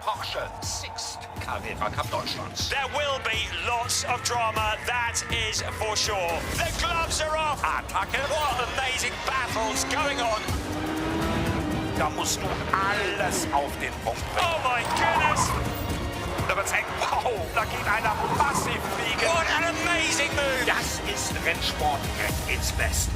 Porsche Sixt Carrera Cup Deutschland. There will be lots of drama, that is for sure. The gloves are off. Attacke. What amazing battles going on. Da musst du alles auf den Punkt bringen. Oh my goodness. Da wird's eng. Wow, da geht einer massiv fliegen. What an amazing move. Das ist Rennsport at its best.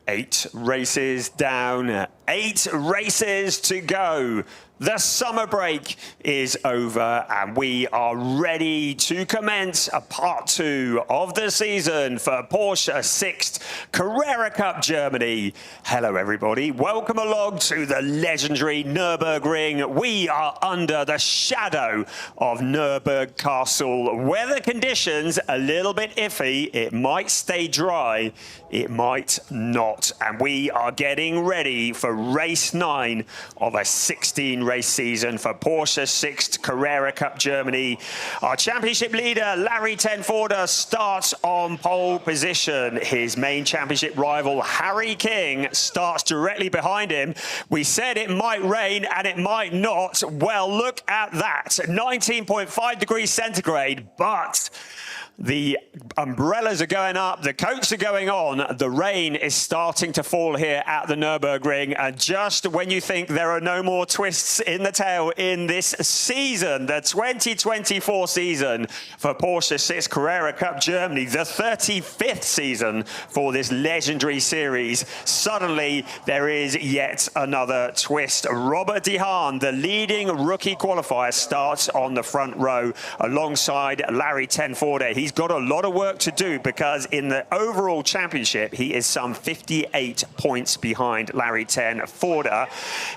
8 races down, 8 races to go. The summer break is over and we are ready to commence a part 2 of the season for Porsche Sixt Carrera Cup Germany. Hello everybody, welcome along to the legendary Nürburgring. We are under the shadow of Nürburgring Castle. Weather conditions a little bit iffy. It might stay dry, it might not. And we are getting ready for race 9 of a 16 race season for Porsche Sixt Carrera Cup Germany. Our championship leader, Larry Tenforder, starts on pole position. His main championship rival, Harry King, starts directly behind him. We said it might rain and it might not. Well, look at that. 19.5 degrees centigrade, but the umbrellas are going up, the coats are going on, the rain is starting to fall here at the Nürburgring, and just when you think there are no more twists in the tail in this season, the 2024 season for Porsche Sixt Carrera Cup Germany, the 35th season for this legendary series, suddenly there is yet another twist. Robert De Haan, the leading rookie qualifier, starts on the front row alongside Larry Tenforder. He's got a lot of work to do because in the overall championship, he is some 58 points behind Larry Tenforder.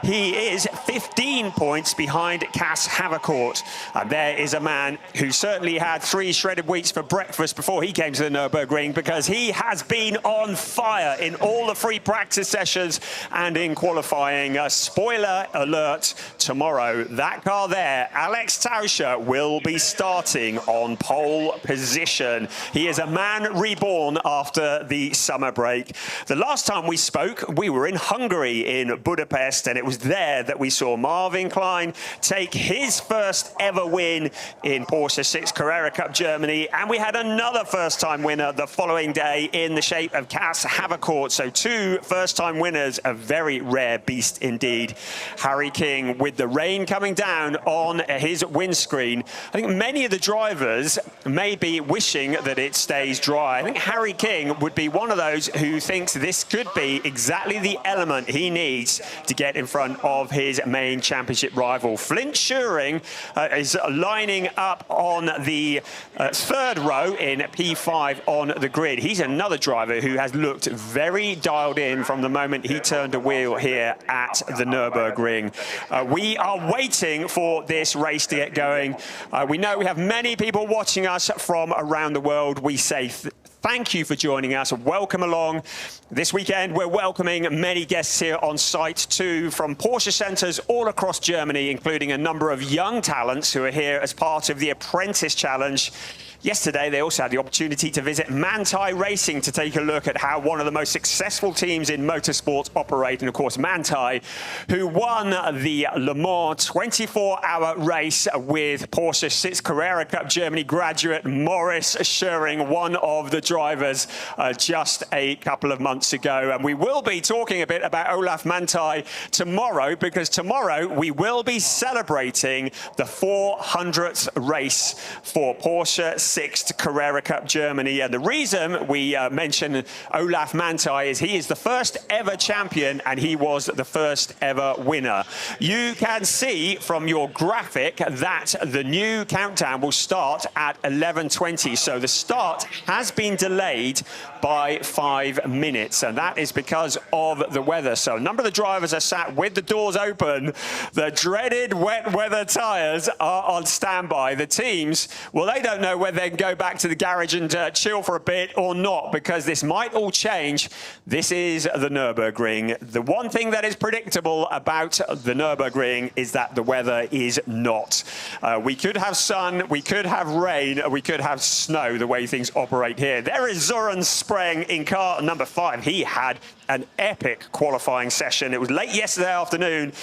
He is 15 points behind Cas Havercourt. And there is a man who certainly had 3 shredded wheats for breakfast before he came to the Nürburgring, because he has been on fire in all the free practice sessions and in qualifying. Spoiler alert, tomorrow, that car there, Alex Tauscher, will be starting on pole position. He is a man reborn after the summer break. The last time we spoke, we were in Hungary, in Budapest, and it was there that we saw Marvin Klein take his first ever win in Porsche Sixt Carrera Cup Germany, and we had another first-time winner the following day in the shape of Cas Havercourt. So 2 first-time winners, a very rare beast indeed. Harry King, with the rain coming down on his windscreen, I think many of the drivers may be wishing that it stays dry. I think Harry King would be one of those who thinks this could be exactly the element he needs to get in front of his main championship rival. Flint Schuring is lining up on the 3rd row in P5 on the grid. He's another driver who has looked very dialed in from the moment he turned a wheel here at the Nürburgring. We are waiting for this race to get going. We know we have many people watching us from around the world. We say thank you for joining us. Welcome along. This weekend, we're welcoming many guests here on site too, from Porsche centres all across Germany, including a number of young talents who are here as part of the Apprentice Challenge. Yesterday, they also had the opportunity to visit Manthey Racing to take a look at how one of the most successful teams in motorsports operate. And of course, Manthey, who won the Le Mans 24-hour race with Porsche Sixt Carrera Cup Germany graduate Maurice Schuring, one of the drivers just a couple of months ago. And we will be talking a bit about Olaf Manthey tomorrow, because tomorrow we will be celebrating the 400th race for Porsche Sixt Carrera Cup Germany. And the reason we mention Olaf Manthey is he is the first ever champion and he was the first ever winner. You can see from your graphic that the new countdown will start at 11:20. So the start has been delayed by 5 minutes, and that is because of the weather. So a number of the drivers are sat with the doors open. The dreaded wet weather tyres are on standby. The teams, well, they don't know whether they can go back to the garage and chill for a bit or not, because this might all change. This is the Nürburgring. The one thing that is predictable about the Nürburgring is that the weather is not. We could have sun, we could have rain, we could have snow, the way things operate here. There is Zoran Spreng in car number 5. He had an epic qualifying session. It was late yesterday afternoon.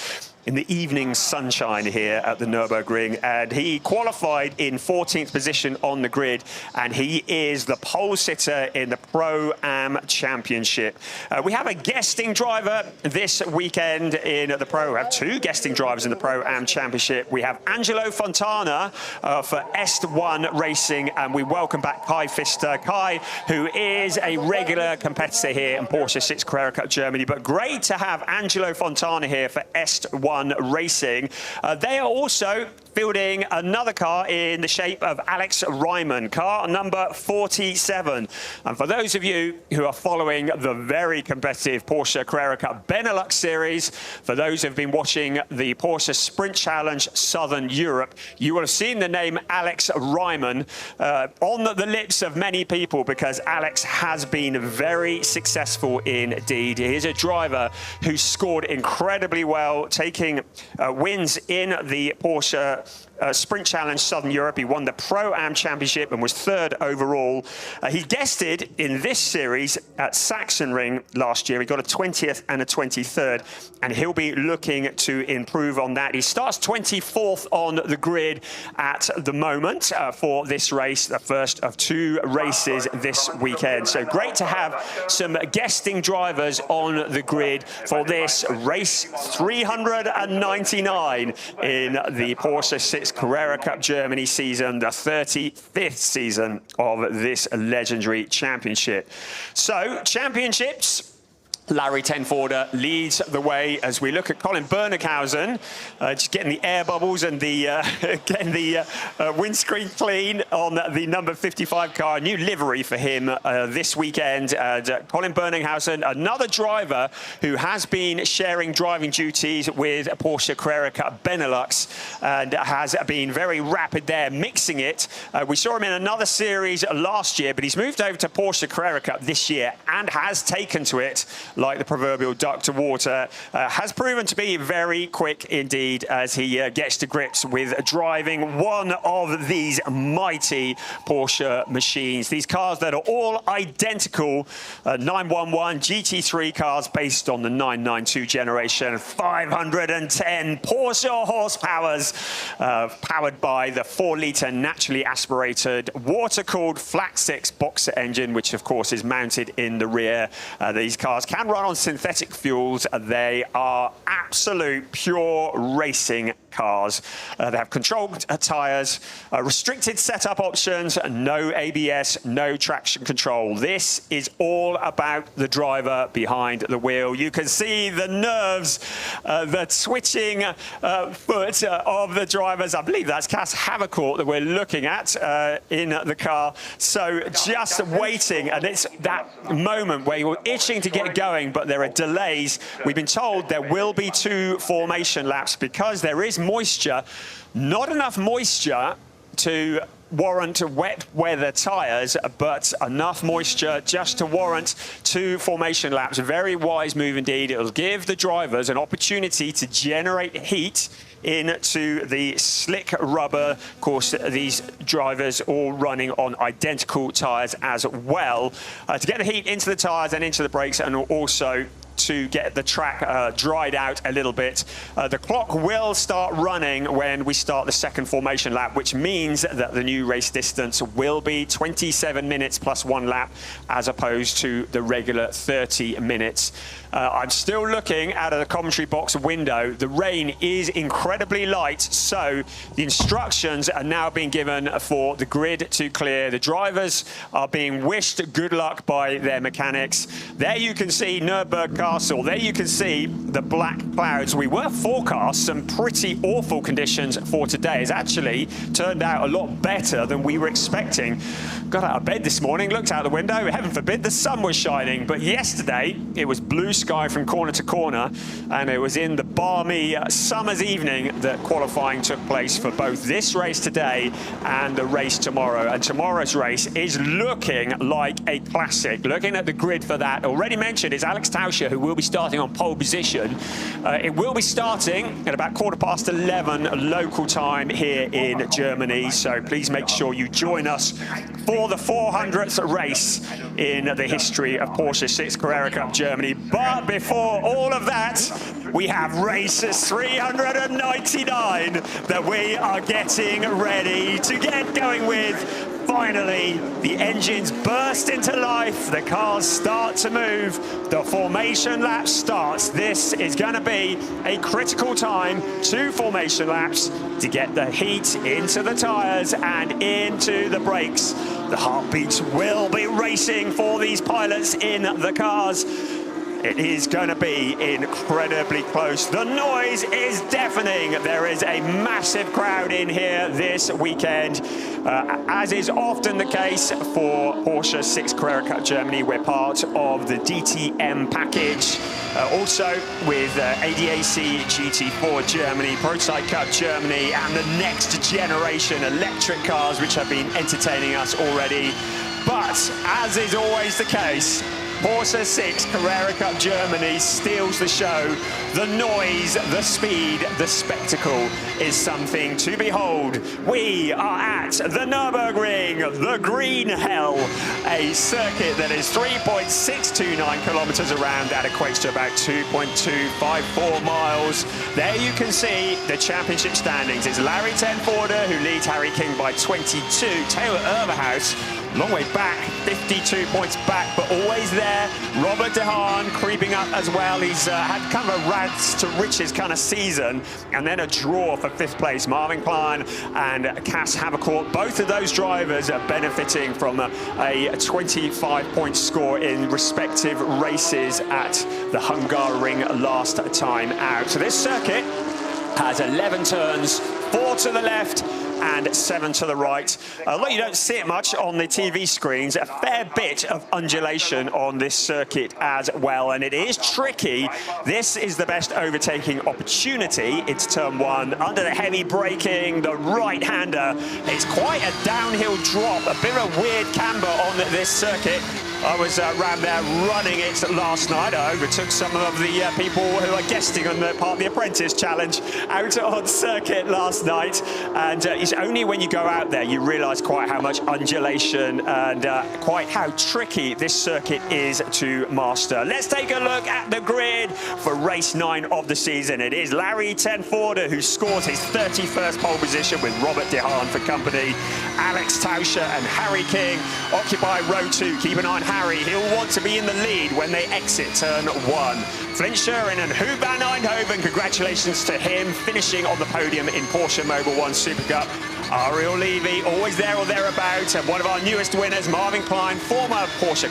in the evening sunshine here at the Nürburgring, and he qualified in 14th position on the grid, and he is the pole sitter in the Pro-Am Championship. We have a guesting driver this weekend in the Pro. We have two guesting drivers in the Pro-Am Championship. We have Angelo Fontana for Est1 Racing, and we welcome back Kai Pfister. Kai, who is a regular competitor here in Porsche Sixt Carrera Cup Germany, but great to have Angelo Fontana here for Est1 Racing. They are also fielding another car in the shape of Alex Ryman, car number 47. And for those of you who are following the very competitive Porsche Carrera Cup Benelux Series, for those who have been watching the Porsche Sprint Challenge Southern Europe, you will have seen the name Alex Ryman on the lips of many people, because Alex has been very successful indeed. He is a driver who scored incredibly well, taking wins in the Porsche Sprint Challenge Southern Europe. He won the Pro-Am Championship and was third overall. He guested in this series at Sachsenring last year. He got a 20th and a 23rd, and he'll be looking to improve on that. He starts 24th on the grid at the moment for this race, the first of two races this weekend. So great to have some guesting drivers on the grid for this race 399 in the Porsche Sixt Carrera Cup Germany season, the 35th season of this legendary championship. So, championships. Larry Tenforder leads the way as we look at Colin Bernackhausen, just getting the air bubbles and the getting the windscreen clean on the number 55 car. New livery for him this weekend. Colin Bernackhausen, another driver who has been sharing driving duties with Porsche Carrera Cup Benelux and has been very rapid there, mixing it. We saw him in another series last year, but he's moved over to Porsche Carrera Cup this year and has taken to it like the proverbial duck to water. Has proven to be very quick indeed as he gets to grips with driving one of these mighty Porsche machines. These cars that are all identical, 911 GT3 cars based on the 992 generation, 510 Porsche horsepowers, powered by the 4-litre naturally aspirated water-cooled flat six boxer engine, which of course is mounted in the rear. These cars can run on synthetic fuels. They are absolute pure racing cars. They have controlled tyres, restricted setup options, no ABS, no traction control. This is all about the driver behind the wheel. You can see the nerves, the twitching foot of the drivers. I believe that's Cass Havercourt that we're looking at in the car. So just waiting, and it's that moment where you're itching to get going, but there are delays. We've been told there will be 2 formation laps because there is moisture, not enough moisture to warrant wet weather tyres, but enough moisture just to warrant 2 formation laps. A very wise move indeed. It'll give the drivers an opportunity to generate heat into the slick rubber. Of course, these drivers all running on identical tyres as well, to get the heat into the tyres and into the brakes, and also to get the track dried out a little bit. The clock will start running when we start the second formation lap, which means that the new race distance will be 27 minutes plus 1 lap, as opposed to the regular 30 minutes. I'm still looking out of the commentary box window. The rain is incredibly light, so the instructions are now being given for the grid to clear. The drivers are being wished good luck by their mechanics. There you can see Nürburgring Castle. There you can see the black clouds. We were forecast some pretty awful conditions for today. It's actually turned out a lot better than we were expecting. Got out of bed this morning, looked out the window, heaven forbid the sun was shining, but yesterday it was blue sky from corner to corner, and it was in the balmy summer's evening that qualifying took place for both this race today and the race tomorrow. And tomorrow's race is looking like a classic. Looking at the grid for that, already mentioned, is Alex Tauscher, who will be starting on pole position. It will be starting at about 11:15 local time here in Germany, so please make sure you join us for the 400th race in the history of Porsche Sixt Carrera Cup Germany. But But before all of that, we have race 399 that we are getting ready to get going with. Finally, the engines burst into life, the cars start to move, the formation lap starts. This is going to be a critical time, 2 formation laps, to get the heat into the tyres and into the brakes. The heartbeats will be racing for these pilots in the cars. It is going to be incredibly close. The noise is deafening. There is a massive crowd in here this weekend. As is often the case for Porsche Sixt Carrera Cup Germany, we're part of the DTM package. Also with ADAC GT4 Germany, Prototype Cup Germany, and the next generation electric cars, which have been entertaining us already. But as is always the case, Porsche Sixt Carrera Cup Germany steals the show. The noise, the speed, the spectacle is something to behold. We are at the Nürburgring, the Green Hell, a circuit that is 3.629 kilometers around. That equates to about 2.254 miles. There you can see the championship standings. It's Larry Tenforder who leads Harry King by 22. Taylor Overhouse, long way back, 52 points back, but always there. Robert De Haan creeping up as well. He's had kind of a rags to riches kind of season, and then a draw for 5th place. Marvin Klein and Cass Havercourt, both of those drivers are benefiting from a 25-point score in respective races at the Hungaroring last time out. So this circuit has 11 turns, 4 to the left and 7 to the right. Although you don't see it much on the TV screens, a fair bit of undulation on this circuit as well, and it is tricky. This is the best overtaking opportunity. It's turn 1, under the heavy braking, the right-hander. It's quite a downhill drop, a bit of a weird camber on this circuit. I was around there running it last night. I overtook some of the people who are guesting on the part of the Apprentice Challenge out on circuit last night. And it's only when you go out there you realise quite how much undulation and quite how tricky this circuit is to master. Let's take a look at the grid for race 9 of the season. It is Larry Tenforder who scores his 31st pole position with Robert De Haan for company. Alex Tauscher and Harry King occupy row 2. Keep an eye on Harry. He'll want to be in the lead when they exit turn 1. Flint Schuren and Huub van Eindhoven, congratulations to him, finishing on the podium in Porsche Mobil 1 Super Cup. Ariel Levy, always there or thereabouts, and one of our newest winners, Marvin Klein, former Porsche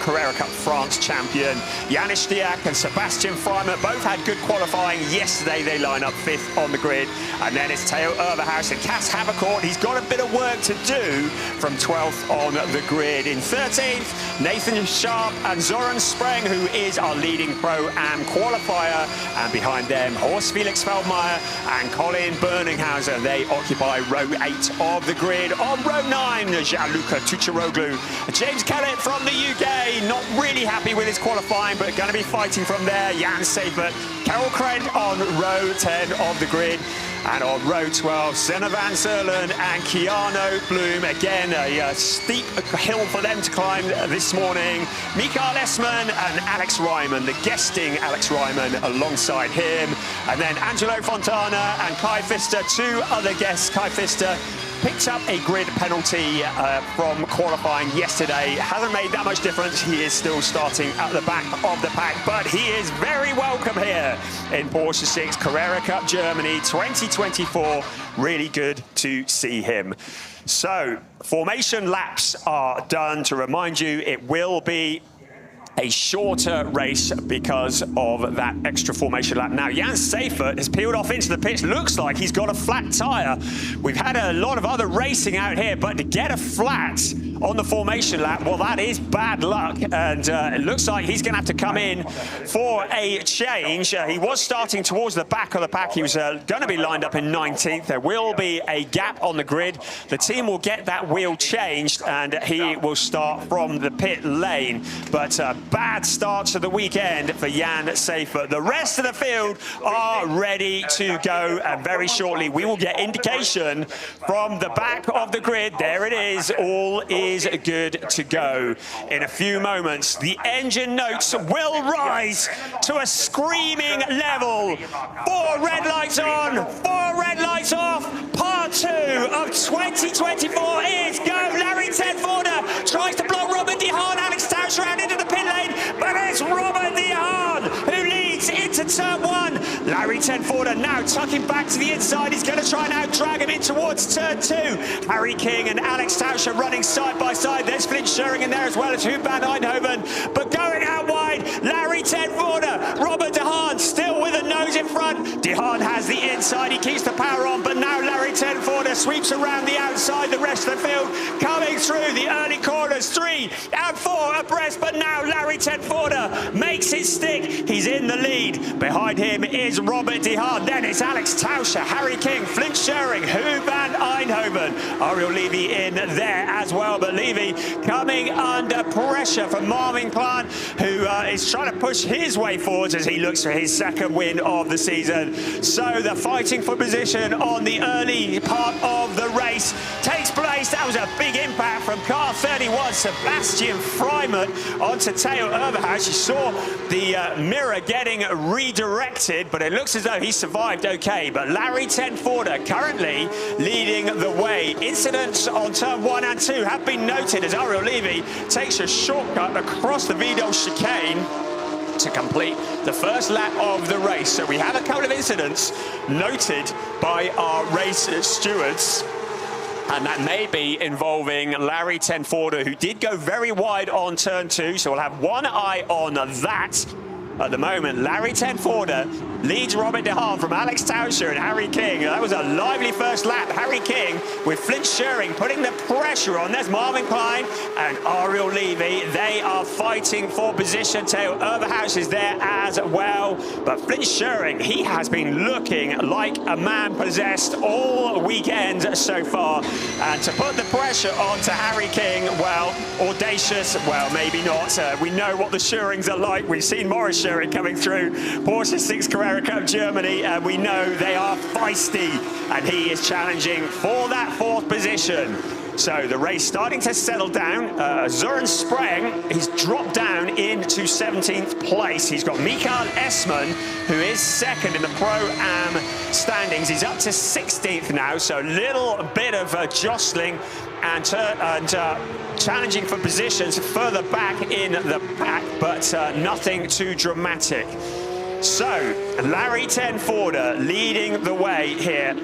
Carrera Cup France champion. Janis Stiak and Sebastian Freimer both had good qualifying yesterday. They line up 5th on the grid. And then it's Theo Overhouse and Cass Havercourt. He's got a bit of work to do from 12th on the grid. In 13th, Nathan Sharp and Zoran Spreng, who is our leading Pro-Am qualifier. And behind them, Horst Felix Feldmayer and Colin Berninghauser. They occupy row 8 of the grid. On row 9, Gianluca Tucciaroglu. James Kellett from the UK, not really happy with his qualifying, but going to be fighting from there. Jan Seifert, Carol Krent on row 10 of the grid. And on row 12, Senna Van Zerlen and Keanu Bloom. Again, a steep hill for them to climb this morning. Mikael Esman and Alex Ryman, the guesting Alex Ryman alongside him. And then Angelo Fontana and Kai Pfister, 2 other guests. Kai Pfister picked up a grid penalty from qualifying yesterday. Hasn't made that much difference. He is still starting at the back of the pack, but he is very welcome here in Porsche Sixt Carrera Cup Germany 2024. Really good to see him. So, formation laps are done. To remind you, it will be a shorter race because of that extra formation lap. Now, Jan Seifert has peeled off into the pits. Looks like he's got a flat tyre. We've had a lot of other racing out here, but to get a flat on the formation lap, well, that is bad luck. And it looks like he's going to have to come in for a change. He was starting towards the back of the pack. He was going to be lined up in 19th. There will be a gap on the grid. The team will get that wheel changed, and he will start from the pit lane. But bad start to the weekend for Jan Seifert. The rest of the field are ready to go, and very shortly we will get indication from the back of the grid. There it is, all is is good to go. In a few moments, the engine notes will rise to a screaming level. 4 red lights on, 4 red lights off. Part 2 of 2024 is go. Larry Tenforder tries to block Robert De Haan. Alex Towns ran into the pit lane, but it's Robert De Haan who leads into turn 1. Larry Tenforder now tucking back to the inside. He's going to try and out-drag him in towards turn 2. Harry King and Alex Towns running side by side. There's Flint Schuring in there as well as Huub van Eindhoven. But going out wide, Larry Tenforder, Robert De Haan still with a nose in front. De Haan has the inside. He keeps the power on, but now Larry Tenforder sweeps around the outside. The rest of the field coming through the early corners. 3 and 4 abreast, but now Larry Tenforder makes it stick. He's in the lead. Behind him is Robert De Haan. Then it's Alex Towns, Harry King, Flint Schuring, Huub van Eindhoven. Ariel Levy in there as well, but Levy coming under pressure from Marvin Plant, who is trying to push his way forwards as he looks for his 2nd win of the season. So the fighting for position on the early part of the race takes place. That was a big impact from car 31, Sebastian Freimuth onto Theo Overhaus. You saw the mirror getting redirected, but it looks as though he survived okay. But Larry Tenforder currently leading the way. Incidents on turn 1 and 2 have been noted as Ariel Levy takes a shortcut across the Vidal chicane to complete the first lap of the race. So we have a couple of incidents noted by our race stewards, and that may be involving Larry Tenforder, who did go very wide on turn 2, so we'll have one eye on that. At the moment, Larry Tenforder leads Robert De Haan from Alex Towns and Harry King. That was a lively first lap. Harry King with Flint Schuring putting the pressure on. There's Marvin Klein and Ariel Levy. They are fighting for position. Theo Overhaus is there as well. But Flint Schuring, he has been looking like a man possessed all weekend so far. And to put the pressure on to Harry King, well, audacious, well, maybe not. We know what the Schurings are like. We've seen Morris Schuring coming through Porsche Sixt Carrera Cup Germany, and we know they are feisty, and he is challenging for that 4th position. So the race starting to settle down. Søren Spreng, he's dropped down into 17th place. He's got Mikael Esman, who is 2nd in the Pro-Am standings. He's up to 16th now, so a little bit of jostling and challenging for positions further back in the pack, but nothing too dramatic. So Larry Tenforder leading the way here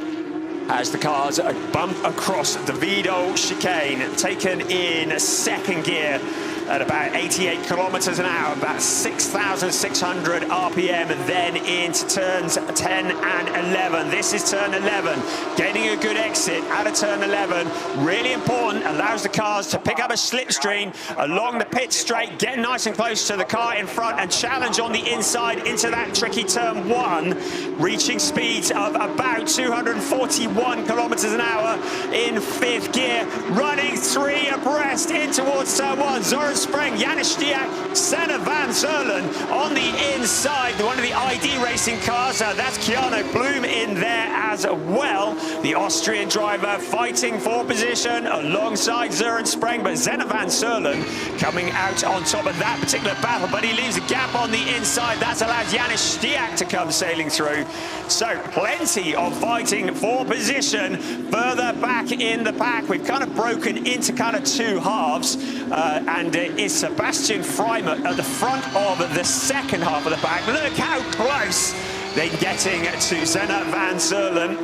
as the cars bump across the Vidal chicane, taken in 2nd gear at about 88 kilometers an hour, about 6,600 RPM, and then into turns 10 and 11. This is turn 11, gaining a good exit out of turn 11. Really important, allows the cars to pick up a slipstream along the pit straight, get nice and close to the car in front, and challenge on the inside into that tricky turn 1, reaching speeds of about 241 kilometers an hour in 5th gear, running 3 abreast in towards turn 1. Søren Spreng, Janis Stiak, Senna van Zerlen on the inside. One of the ID racing cars, that's Keanu Bloom in there as well. The Austrian driver fighting for position alongside Søren Spreng, but Senna van Zerlen coming out on top of that particular battle, but he leaves a gap on the inside. That allows Janis Stiak to come sailing through. So plenty of fighting for position further back in the pack. We've kind of broken into kind of 2 halves, and it is Sebastian Freimuth at the front of the 2nd half of the pack. Look how close they're getting to Senna van Zerlen.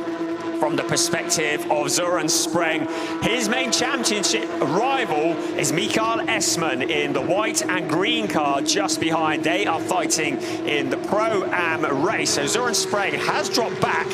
From the perspective of Søren Spreng, his main championship rival is Mikael Esman in the white and green car just behind. They are fighting in the Pro-Am race. So Søren Spreng has dropped back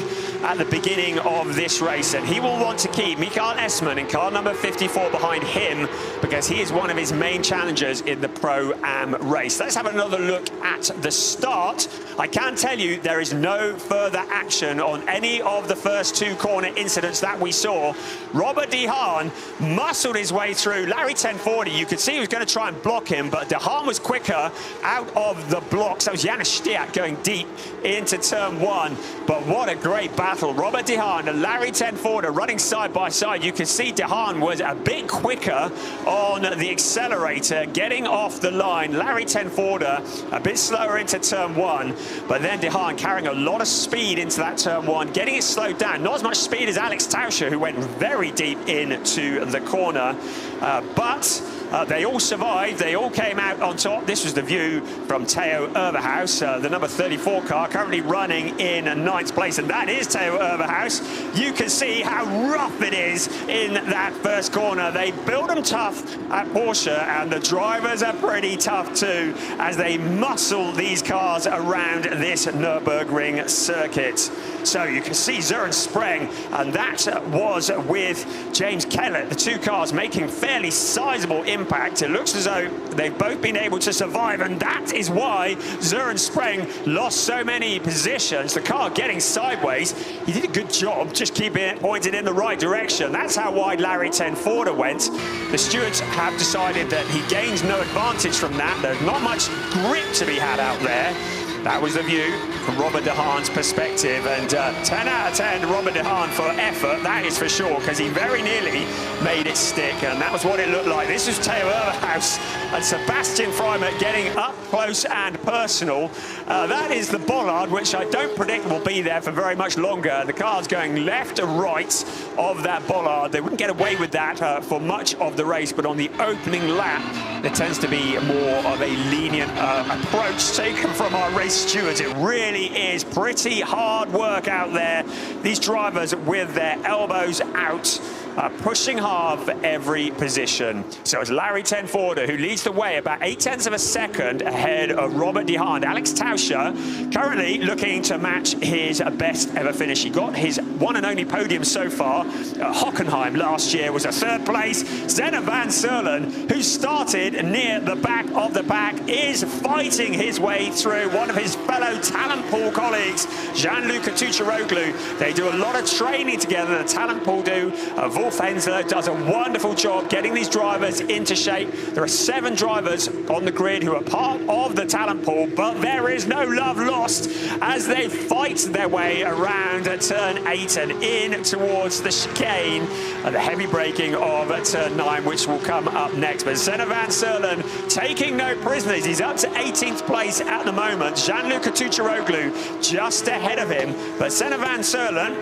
at the beginning of this race, and he will want to keep Mikael Esman in car number 54 behind him because he is one of his main challengers in the Pro-Am race. Let's have another look at the start. I can tell you there is no further action on any of the first 2 corner incidents that we saw. Robert De Haan muscled his way through. Larry Tenforder, you could see he was going to try and block him, but De Haan was quicker out of the blocks. That was Janis Stiak going deep into turn 1. But what a great battle battle. Robert de Haan and Larry Tenforder running side by side. You can see de Haan was a bit quicker on the accelerator, getting off the line. Larry Tenforder a bit slower into turn one, but then de Haan carrying a lot of speed into that turn one, getting it slowed down. Not as much speed as Alex Tauscher, who went very deep into the corner, but they all survived. They all came out on top. This was the view from Theo Overhaus, the number 34 car, currently running in 9th place, and that is Theo Overhaus. You can see how rough it is in that first corner. They build them tough at Porsche, and the drivers are pretty tough too, as they muscle these cars around this Nürburgring circuit. So you can see Søren Spreng, and that was with James Kellett, the two cars making fairly sizable impact. It looks as though they've both been able to survive, and that is why Søren Spreng lost so many positions. The car getting sideways, he did a good job just keeping it pointed in the right direction. That's how wide Larry Tenforder went. The stewards have decided that he gains no advantage from that. There's not much grip to be had out there. That was the view from Robert de Haan's perspective, and 10 out of 10 Robert de Haan for effort, that is for sure, because he very nearly made it stick, and that was what it looked like. This was Theo Overhaus and Sebastian Freimuth getting up close and personal. That is the bollard, which I don't predict will be there for very much longer. The car's going left to right of that bollard. They wouldn't get away with that for much of the race, but on the opening lap, there tends to be more of a lenient approach taken from our race stewards. It really is pretty hard work out there. These drivers with their elbows out, pushing hard for every position. So it's Larry Tenforder who leads the way about 0.8 of a second ahead of Robert de Haan. Alex Tauscher currently looking to match his best ever finish. He got his one and only podium so far. Hockenheim last year was a 3rd place. Zeno van Serlen, who started near the back of the pack, is fighting his way through. One of his fellow talent pool colleagues, Gianluca Tucciaroglu. They do a lot of training together, the talent pool do. Wolf Hensler does a wonderful job getting these drivers into shape. There are 7 drivers on the grid who are part of the talent pool, but there is no love lost as they fight their way around turn 8 and in towards the chicane and the heavy braking of turn 9, which will come up next. But Zeno van Serlen taking no prisoners. He's up to 18th place at the moment. Gianluca Tucciaroglu just ahead of him, but Zeno van Serlen,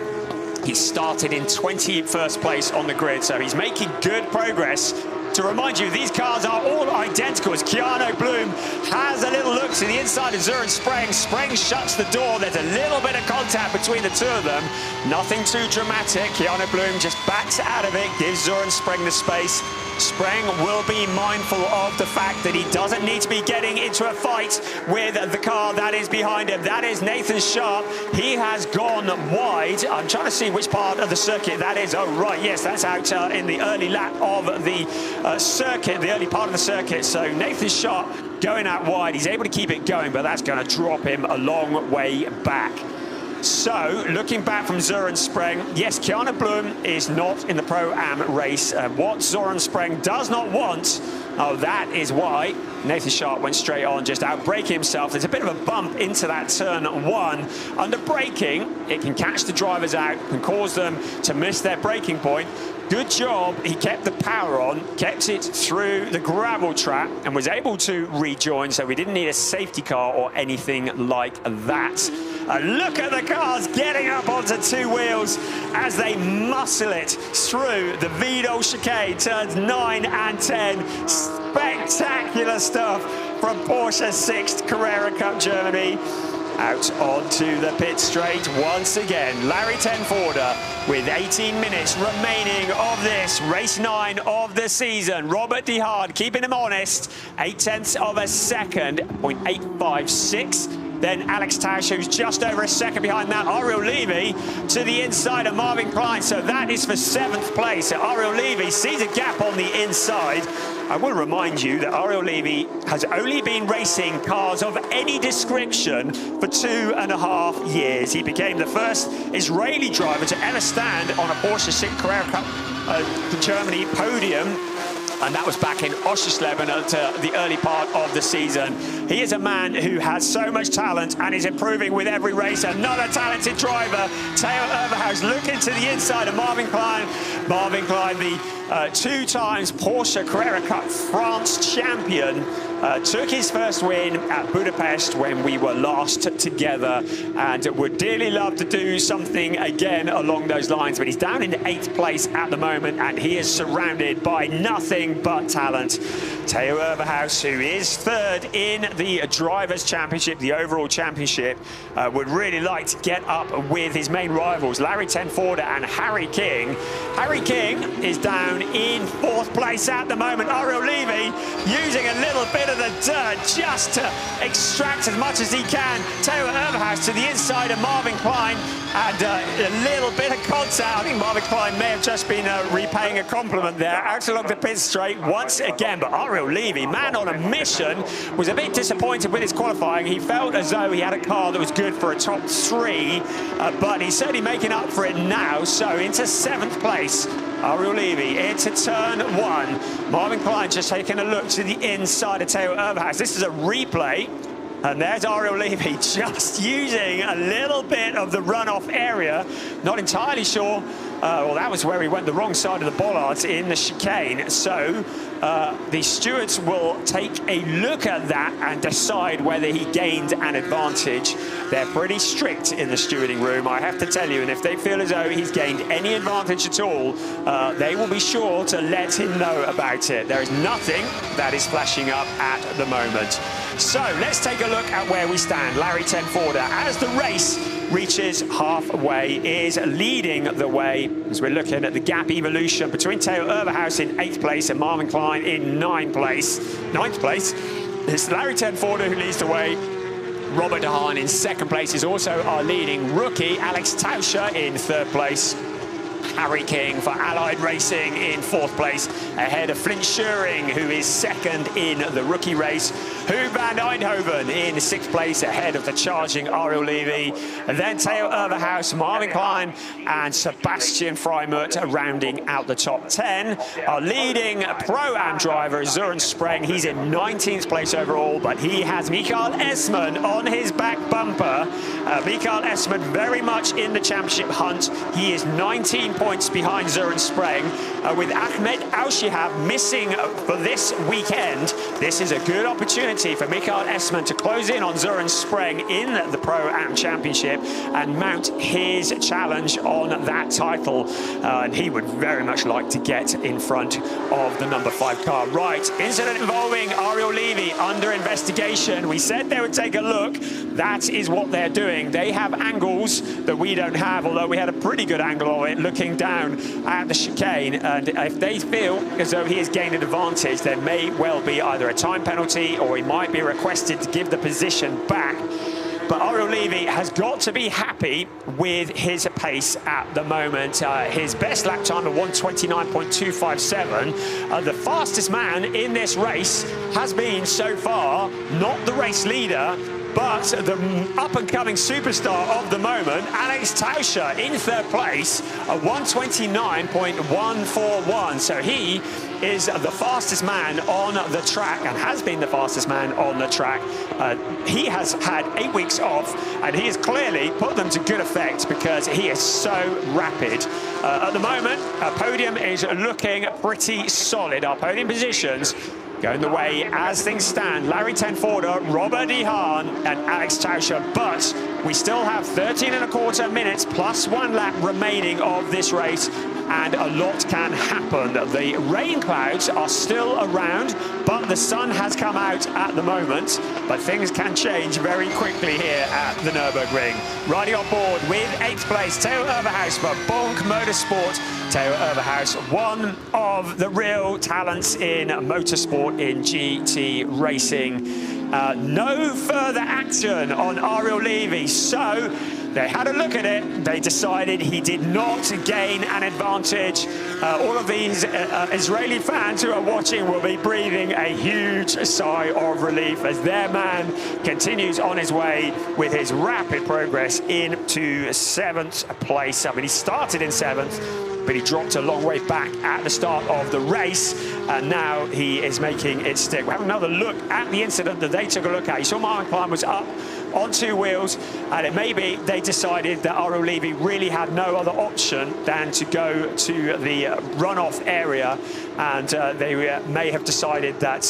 he started in 21st place on the grid, so he's making good progress. To remind you, these cars are all identical as Keanu Bloom has a little look to the inside of Søren Spreng. Spreng shuts the door. There's a little bit of contact between the two of them. Nothing too dramatic. Keanu Bloom just backs out of it, gives Søren Spreng the space. Spreng will be mindful of the fact that he doesn't need to be getting into a fight with the car that is behind him. That is Nathan Sharp. He has gone wide. I'm trying to see which part of the circuit that is. Oh, right, yes, that's out in the early lap of the circuit, the early part of the circuit. So Nathan Sharp going out wide. He's able to keep it going, but that's going to drop him a long way back. So, looking back from Søren Spreng, yes, Keanu Bloom is not in the Pro-Am race. What Søren Spreng does not want, oh, that is why Nathan Sharp went straight on, just out-braking himself. There's a bit of a bump into that turn 1. Under braking, it can catch the drivers out, can cause them to miss their braking point. Good job, he kept the power on, kept it through the gravel trap, and was able to rejoin, so we didn't need a safety car or anything like that. Look at the cars getting up onto 2 wheels as they muscle it through the Wiedel chicane, turns 9 and 10. Spectacular stuff from Porsche Sixt Carrera Cup Germany. Out onto the pit straight once again. Larry Tenforder with 18 minutes remaining of this race 9 of the season. Robert de Haan keeping him honest. 0.8 of a second, 0.856. Then Alex Tauscher, who's just over a second behind that. Ariel Levy to the inside of Marvin Klein. So that is for 7th place. So Ariel Levy sees a gap on the inside. I will remind you that Ariel Levy has only been racing cars of any description for 2.5 years. He became the first Israeli driver to ever stand on a Porsche Sixt Carrera Cup Germany podium and that was back in Oschersleben at the early part of the season. He is a man who has so much talent and is improving with every race. Another talented driver, Theo Overhaus, looking to the inside of Marvin Klein. Marvin Klein, the 2 times Porsche Carrera Cup France champion, took his first win at Budapest when we were last together, and would dearly love to do something again along those lines, but he's down in 8th place at the moment, and he is surrounded by nothing but talent. Theo Overhaus, who is 3rd in the Drivers' Championship, the overall championship, would really like to get up with his main rivals, Larry Tenforder and Harry King. Harry King is down in 4th place at the moment. Ariel Levy using a little bit of the dirt just to extract as much as he can. Theo Overhaus to the inside of Marvin Klein, and a little bit of contact. I think Marvin Klein may have just been repaying a compliment there. Out along the pit straight once again, but Ariel Levy, man on a mission, was a bit disappointed with his qualifying. He felt as though he had a car that was good for a top 3, but he's certainly making up for it now. So into 7th place, Ariel Levy into turn 1. Marvin Klein just taking a look to the inside of Theo Overhaus. This is a replay, and there's Ariel Levy just using a little bit of the runoff area. Not entirely sure. Well, that was where he went the wrong side of the bollards in the chicane. So the stewards will take a look at that and decide whether he gained an advantage. They're pretty strict in the stewarding room, I have to tell you, and if they feel as though he's gained any advantage at all, they will be sure to let him know about it. There is nothing that is flashing up at the moment. So let's take a look at where we stand. Larry Tenforder, as the race reaches halfway, is leading the way as we're looking at the gap evolution between Theo Overhaus in 8th place and Marvin Klein in 9th place. It's Larry Tenforder who leads the way. Robert De Haan in 2nd place is also our leading rookie. Alex Tauscher in 3rd place. Harry King for Allied Racing in 4th place, ahead of Flint Schuring, who is 2nd in the rookie race. Huub van Eindhoven in 6th place, ahead of the charging Ariel Levy. And then Theo Overhaus, Marvin Klein, and Sebastian Freimuth rounding out the top 10. Our leading Pro-Am driver, Søren Spreng, he's in 19th place overall, but he has Michael Esman on his back bumper. Michael Esman very much in the championship hunt. He is 19 points behind Søren Spreng, with Ahmed Aushihab missing for this weekend. This is a good opportunity for Michael Esman to close in on Søren Spreng in the Pro-Am Championship and mount his challenge on that title. And he would very much like to get in front of the number 5 car. Right, incident involving Ariel Levy under investigation. We said they would take a look. That is what they're doing. They have angles that we don't have, although we had a pretty good angle of it looking down at the chicane, and if they feel as though he has gained an advantage, there may well be either a time penalty or he might be requested to give the position back. But Ariel Levy has got to be happy with his pace at the moment. His best lap time of 1:29.257. The fastest man in this race has been so far not the race leader, but the up-and-coming superstar of the moment, Alex Tauscher, in 3rd place, a 1:29.141. So he is the fastest man on the track and has been the fastest man on the track. He has had 8 weeks off, and he has clearly put them to good effect because he is so rapid. At the moment, our podium is looking pretty solid. Our podium positions going the way as things stand. Larry Tenforder, Robert De Haan, and Alex Tauscher. But we still have 13.25 minutes plus 1 lap remaining of this race, and a lot can happen. The rain clouds are still around, but the sun has come out at the moment. But things can change very quickly here at the Nürburgring. Riding on board with 8th place, Theo Overhaus for Bonk Motorsport. Theo Overhaus, one of the real talents in motorsport in GT racing. No further action on Ariel Levy, so they had a look at it. They decided he did not gain an advantage. All of these Israeli fans who are watching will be breathing a huge sigh of relief as their man continues on his way with his rapid progress into 7th place. I mean, he started in 7th. but he dropped a long way back at the start of the race, and now he is making it stick. We'll have another look at the incident that they took a look at. You saw Martin Klein was up on two wheels, and it may be they decided that Aro Levy really had no other option than to go to the runoff area, and they may have decided that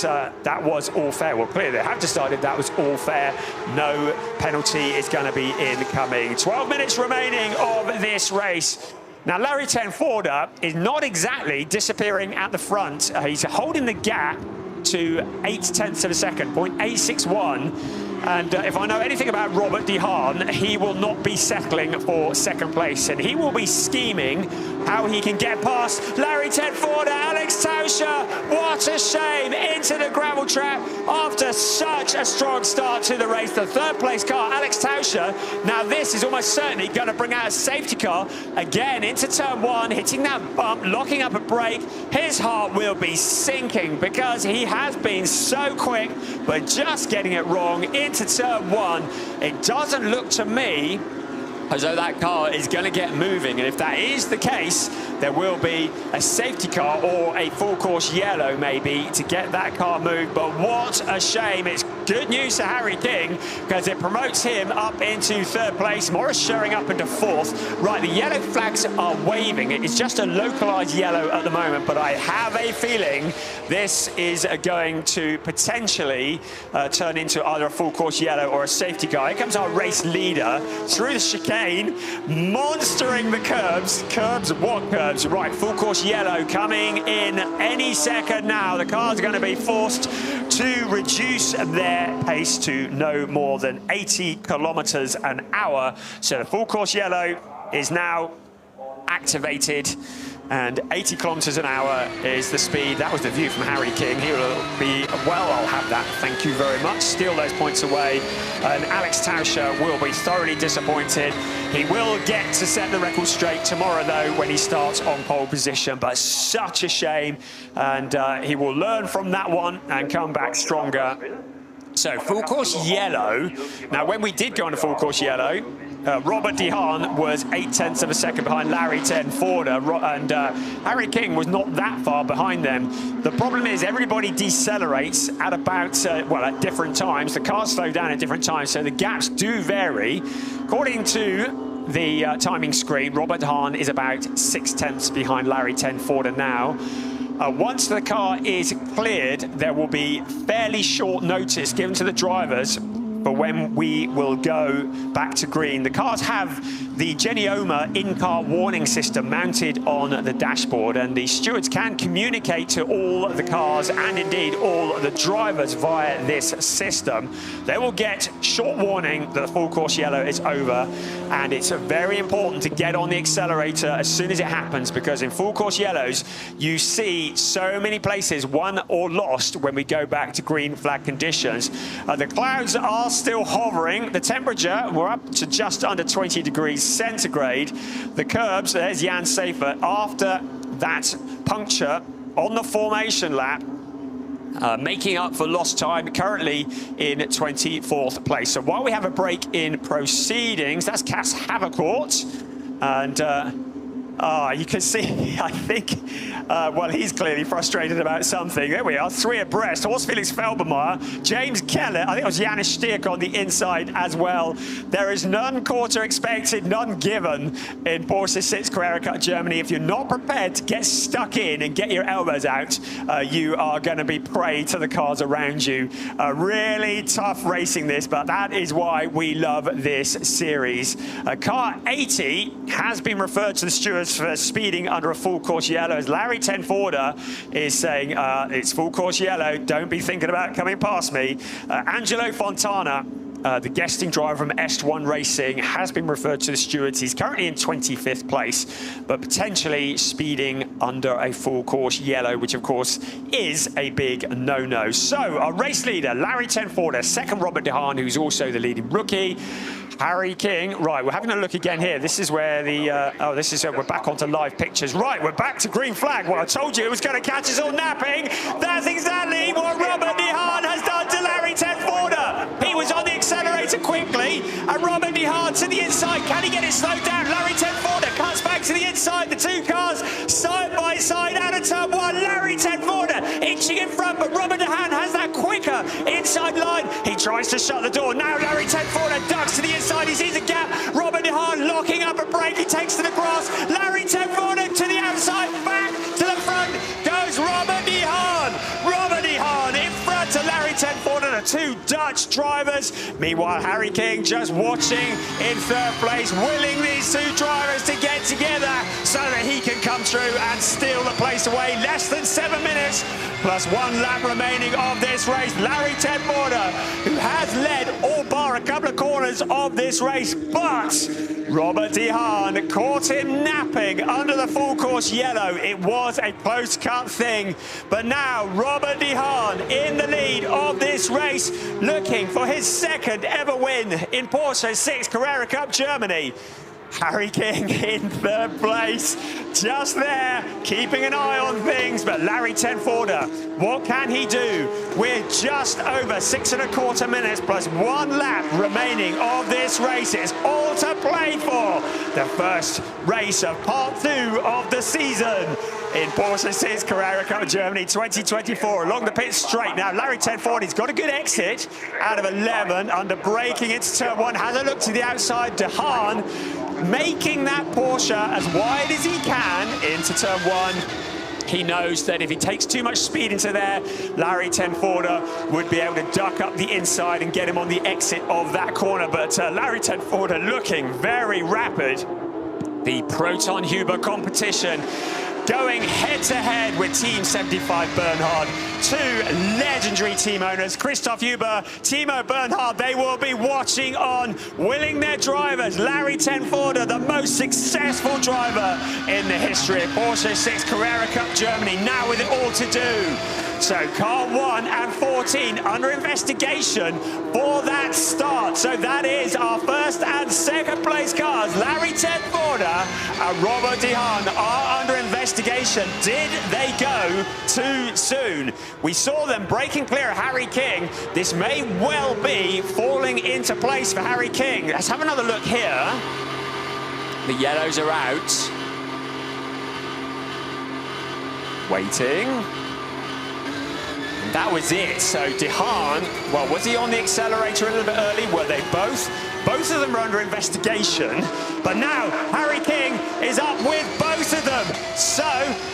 that was all fair. Well, clearly they have decided that was all fair. No penalty is going to be incoming. 12 minutes remaining of this race. Now, Larry Tenforder is not exactly disappearing at the front. He's holding the gap to 0.8 of a second, 0.861. And if I know anything about Robert De Haan, he will not be settling for second place, and he will be scheming how he can get past Larry Tenforder. Alex Tauscher, what a shame, into the gravel trap after such a strong start to the race. The third place car, Alex Tauscher. Now this is almost certainly going to bring out a safety car again into turn one, hitting that bump, locking up a brake. His heart will be sinking because he has been so quick, but just getting it wrong into turn one. It doesn't look to me as though that car is going to get moving, and if that is the case, there will be a safety car or a full course yellow maybe to get that car moved. But what a shame. It's good news to Harry King because it promotes him up into third place. Morris showing up into fourth. Right, the yellow flags are waving. It's just a localized yellow at the moment, but I have a feeling this is going to potentially turn into either a full course yellow or a safety car. Here comes our race leader through the chicane, monstering the curbs. Curbs, what curbs? Right, full course yellow coming in any second now. The cars are going to be forced to reduce their pace to no more than 80 kilometers an hour. So the full course yellow is now activated, and 80 kilometers an hour is the speed. That was the view from Harry King. He will be, well, I'll have that, thank you very much. Steal those points away. And Alex Tauscher will be thoroughly disappointed. He will get to set the record straight tomorrow, though, when he starts on pole position. But such a shame. And he will learn from that one and come back stronger. So, full course yellow. Now, when we did go on a full course yellow, Robert De Haan was 0.8 of a second behind Larry Tenforder, and Harry King was not that far behind them. The problem is everybody decelerates at about, well, at different times. The cars slow down at different times, so the gaps do vary. According to the timing screen, Robert De Haan is about 0.6 behind Larry Tenforder now. Once the car is cleared, there will be fairly short notice given to the drivers for when we will go back to green. The cars have the Genioma in-car warning system mounted on the dashboard, and the stewards can communicate to all the cars and indeed all the drivers via this system. They will get short warning that the full course yellow is over, and it's very important to get on the accelerator as soon as it happens, because in full course yellows you see so many places won or lost when we go back to green flag conditions. The clouds are still hovering. The temperature, we're up to just under 20 degrees centigrade. The curbs, there's Jan Seifert after that puncture on the formation lap, making up for lost time, currently in 24th place. So while we have a break in proceedings, that's Cass Havercourt, and you can see, I think, well, he's clearly frustrated about something. There we are, three abreast. Horst Felix Felbermeyer, James Keller, I think it was Janis Stierk on the inside as well. There is none quarter expected, none given in Porsche Sixt Carrera Cup Germany. If you're not prepared to get stuck in and get your elbows out, you are going to be prey to the cars around you. Really tough racing this, but that is why we love this series. Car 80 has been referred to the stewards for speeding under a full course yellow, as Larry Tenforder is saying it's full course yellow, don't be thinking about coming past me. Angelo Fontana, the guesting driver from S1 Racing, has been referred to the stewards. He's currently in 25th place, but potentially speeding under a full course yellow, which of course is a big no-no. So our race leader, Larry Tenforder, second Robert De Haan, who's also the leading rookie. Harry King, right, we're having a look again here. This is where the, we're back onto live pictures. Right, we're back to green flag. Well, I told you it was going to catch us all napping. That's exactly what Robert De Haan has done to Larry Tenforder. He was on the accelerator quickly, and Robert De Haan to the inside. Can he get it slowed down? Larry Tenforder cuts back to the inside. The two cars Robert De Haan has that quicker inside line. He tries to shut the door. Now Larry Tenforder ducks to the inside. He sees a gap. Robert De Haan locking up a break. He takes to the grass. Larry Tenforder to the outside. Back to the front goes Robert De Haan. Robert De Haan in front to Larry Tenforder, the two Dutch drivers. Meanwhile, Harry King just watching in third place, willing these two drivers to get together so that he can come through and steal the place away. Less than 7 minutes plus 1 lap remaining of this race. Larry Tenforder, who has led all bar a couple of corners of this race, but Robert De Haan caught him napping under the full course yellow. It was a close cut thing, but now Robert De Haan in the lead of this race, looking for his second ever win in Porsche Sixt Carrera Cup Germany. Harry King in third place, just there, keeping an eye on things. But Larry Tenforder, what can he do? We're just over 6¼ minutes plus 1 lap remaining of this race. It's all to play for. The first race of part 2 of the season in Porsche Sixt Carrera Cup Germany 2024. Along the pit straight now, Larry Tenforder, he's got a good exit out of 11 under braking into turn 1. Has a look to the outside. De Haan making that Porsche as wide as he can into turn 1. He knows that if he takes too much speed into there, Larry Tenforder would be able to duck up the inside and get him on the exit of that corner. But Larry Tenforder looking very rapid. The Proton Huber competition going head-to-head with Team 75 Bernhard. Two legendary team owners, Christoph Huber, Timo Bernhard. They will be watching on, willing their drivers. Larry Tenforder, the most successful driver in the history of Porsche Sixt Carrera Cup Germany, now with it all to do. So car 1 and 14 under investigation for that start. So that is our first and second place cars. Larry Tenforder and Robert De Haan are under investigation. Did they go too soon? We saw them breaking clear of Harry King. This may well be falling into place for Harry King. Let's have another look here. The yellows are out. Waiting. That was it. So De Haan, well, was he on the accelerator a little bit early? Were they both? Both of them are under investigation. But now Harry King is up with both of them. So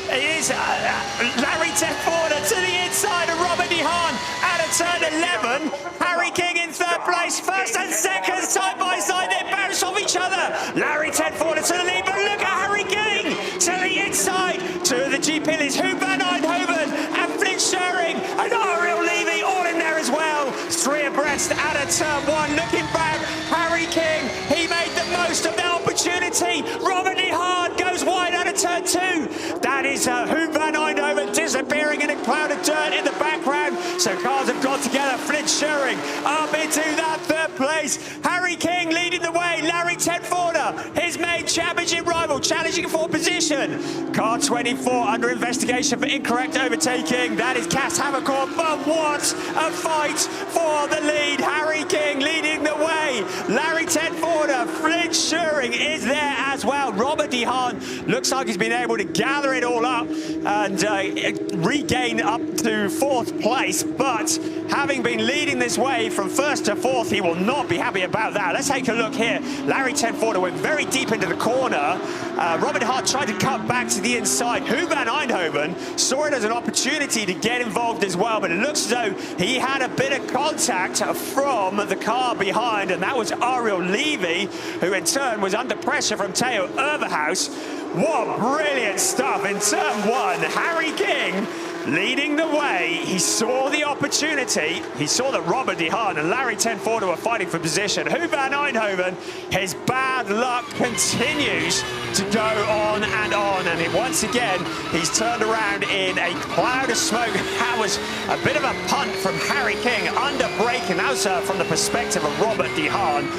it is Larry Tenforder to the inside of Robert De Haan out of turn 11. Harry King in third place, first and second side by side. They bounce off each other. Larry Tenforder to the lead, but look at Harry King to the inside. Two of the G Pillies, Huub van Eindhoven and Flint Schering and Ariel Levy all in there as well. 3 abreast out of turn 1. Looking back, Harry King, he made the most of the opportunity. Robert De Haan goes wide out of turn 2. That is Huub van Eindhoven disappearing in a cloud of dirt in the background. So cars have got together. Flint Schering up into that third place. Harry King leading the way. Larry Tenforder, his main championship rival, challenging for position. Car 24 under investigation for incorrect overtaking. That is Cass Havercourt, but what a fight for the lead. Harry King leading the way. Larry Tenforder, Flint Schering is there as well. Robert De Haan looks like he's been able to gather it all up and regain up to 4th place, but having been leading this way from 1st to 4th, he will not be happy about that. Let's take a look here. Larry Tenforder went very deep into the corner. Robert De Haan tried to cut back to the inside. Huub van Eindhoven saw it as an opportunity to get involved as well, but it looks as though he had a bit of contact from the car behind, and that was Ariel Levy, who in turn was under pressure from Theo Overhaus. What brilliant stuff in turn 1. Harry King leading the way. He saw the opportunity. He saw that Robert De Haan and Larry Tenforder were fighting for position. Huub van Eindhoven, his bad luck continues to go on, and once again, he's turned around in a cloud of smoke. That was a bit of a punt from Harry King under braking. That was from the perspective of Robert De Haan.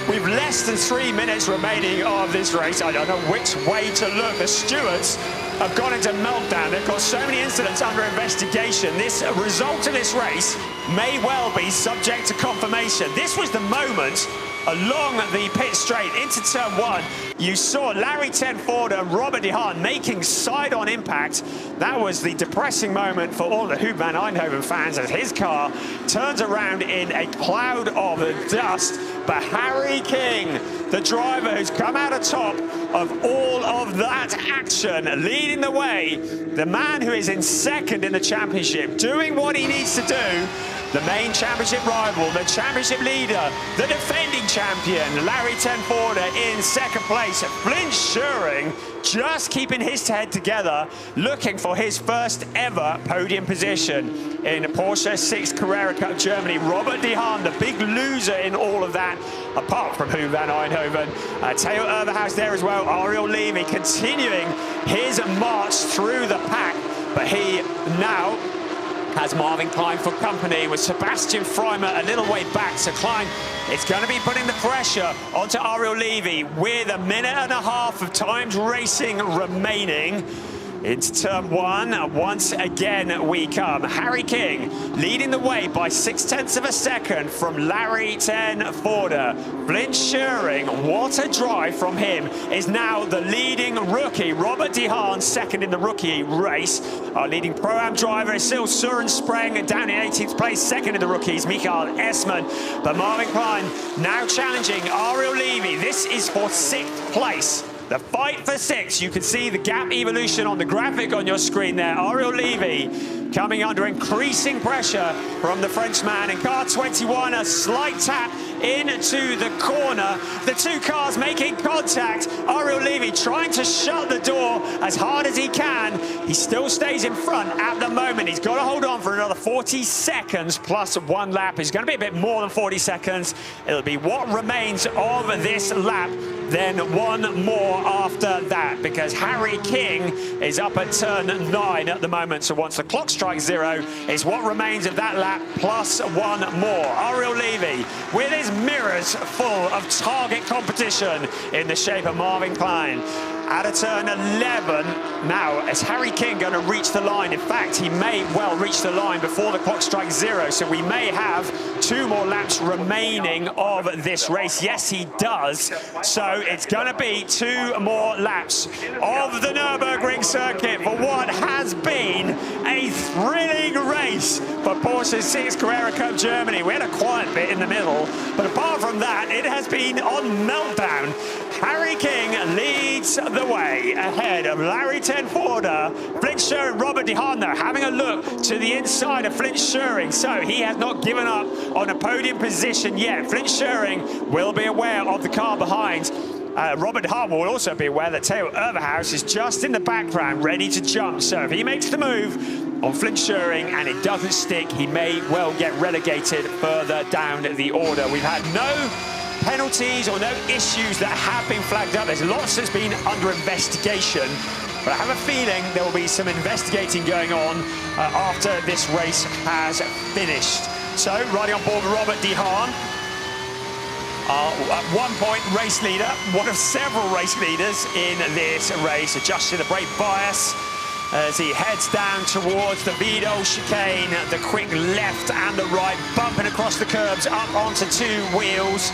We've less than 3 minutes remaining of this race. I don't know which way to look. The stewards have gone into meltdown. They've got so many incidents under investigation. This result of this race may well be subject to confirmation. This was the moment along the pit straight into turn 1. You saw Larry Tenford and Robert De Haan making side-on impact. That was the depressing moment for all the Hoop van Eindhoven fans as his car turns around in a cloud of dust. But Harry King, the driver who's come out on top of all of that action, leading the way, the man who is in second in the championship, doing what he needs to do, the main championship rival, the championship leader, the defending champion, Larry Tenford in second place. Flint Schuring just keeping his head together, looking for his first ever podium position in Porsche Sixt Carrera Cup Germany. Robert De Haan, the big loser in all of that, apart from Hoop van Eindhoven. Theo Overhaus there as well. Ariel Levy continuing his march through the pack, but he now has Marvin Klein for company with Sebastian Freimer a little way back. So Klein is going to be putting the pressure onto Ariel Levy with a minute and a half of timed racing remaining. Into turn 1, once again we come. Harry King leading the way by 0.6 of a second from Larry Tenford. Flint Schuring, what a drive from him, is now the leading rookie. Robert De Haan second in the rookie race. Our leading Pro-Am driver is still Søren Spreng down in 18th place, second in the rookies, Michael Esman. But Marvin Klein now challenging Ariel Levy. This is for 6th place. The fight for 6. You can see the gap evolution on the graphic on your screen there. Ariel Levy coming under increasing pressure from the Frenchman. In car 21, a slight tap into the corner. The two cars making contact. Ariel Levy trying to shut the door as hard as he can. He still stays in front at the moment. He's got to hold on for another 40 seconds plus 1 lap. It's going to be a bit more than 40 seconds. It'll be what remains of this lap, then 1 more after that, because Harry King is up at turn 9 at the moment. So once the clock strikes 0, it's what remains of that lap plus 1 more. Ariel Levy with his mirrors full of target competition in the shape of Marvin Klein. Out of turn 11 now, is Harry King going to reach the line? In fact, he may well reach the line before the clock strikes 0, so we may have 2 more laps remaining of this race. Yes, he does. So it's going to be 2 more laps of the Nürburgring circuit for what has been a thrilling race for Porsche Sixt Carrera Cup Germany. We had a quiet bit in the middle, but apart from that, it has been on meltdown. Harry King leads the way ahead of Larry Tenford. Flint Schuring, Robert De Haan though having a look to the inside of Flint Schuring, so he has not given up on a podium position yet. Flint Schuring will be aware of the car behind. Robert De Haan will also be aware that Theo Overhaus is just in the background ready to jump, so if he makes the move on Flint Schuring and it doesn't stick, he may well get relegated further down the order. We've had no penalties or no issues that have been flagged up. There's lots that's been under investigation, but I have a feeling there will be some investigating going on after this race has finished. So riding on board with Robert De Haan, at 1 point race leader, one of several race leaders in this race, adjusting the brake bias as he heads down towards the Vidal chicane, the quick left and the right, bumping across the curbs up onto 2 wheels.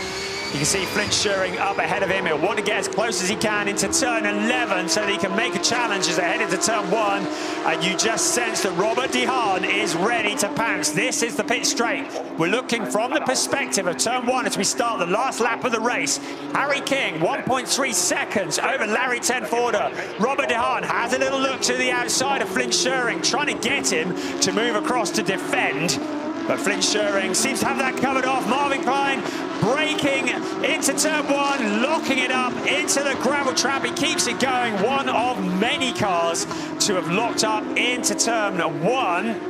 You can see Flint Schuring up ahead of him. He'll want to get as close as he can into turn 11 so that he can make a challenge as they head into turn 1. And you just sense that Robert De Haan is ready to pounce. This is the pit straight. We're looking from the perspective of turn 1 as we start the last lap of the race. Harry King, 1.3 seconds over Larry Tenford. Robert De Haan has a little look to the outside of Flint Schuring, trying to get him to move across to defend. But Flint Schuring seems to have that covered off. Marvin Klein braking into turn 1, locking it up into the gravel trap. He keeps it going. One of many cars to have locked up into turn 1.